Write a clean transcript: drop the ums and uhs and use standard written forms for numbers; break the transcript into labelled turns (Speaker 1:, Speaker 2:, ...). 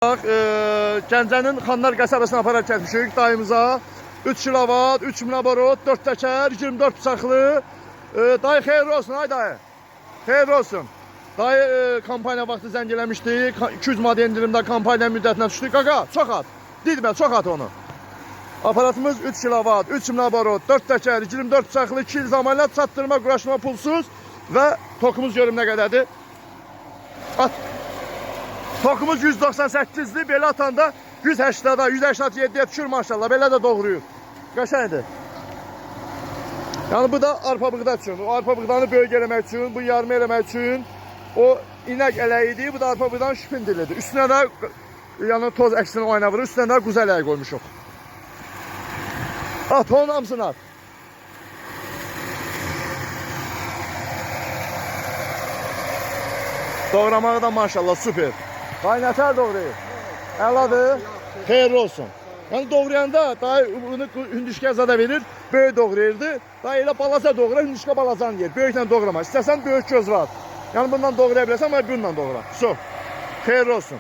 Speaker 1: Gəncənin Xanlar qəsəbəsini aparaq çəkmişik dayımıza. 3 kilovat, 3 mnabarot, 4 təkər, 24 bıçaqlı. Dayı xeyirli olsun, ay dayı. Xeyirli olsun. Dayı kampanya vaxtı zəng eləmişdi. 200 madde indirimdə kampanya müddətinə düşdü. Qaqa, çox at. Didmə, çox at onu. Aparatımız 3 kilovat, 3 mnabarot, 4 təkər, 24 bıçaqlı, 2 il zamanla çatdırma, quraşdırma pulsuz və tokumuz görüm nə qədərdir. At. Tokumuz 198'dir, belə atanda 180'da, 187'ye düşür maşallah, belə də doğruyur. Qəşəngdir. Yəni bu da arpa bığda üçün, o arpa bığdanı böyük eləmək üçün, bu yarım eləmək üçün, o inək ələyidir, bu da arpa bığdanın şüpindilidir. Üstünə də yəni toz əksini oyna vurur, üstünə də quzu ələyi qoymuşuq. At, onun hamısını at. Doğramağı da maşallah süper. Qaynatər doğrayır. Əladır. Xeyirli olsun. Yəni doğrayanda dayı bunu hündüşkə da verir, böyük doğrayırdı. Dayı elə balaca doğrar, hündüşkə balacan yer. Böyüklə doğrama. İstəsən böyük göz var. Yəni bundan doğraya bilərsən, amma bununla doğra. So. Xeyirli olsun.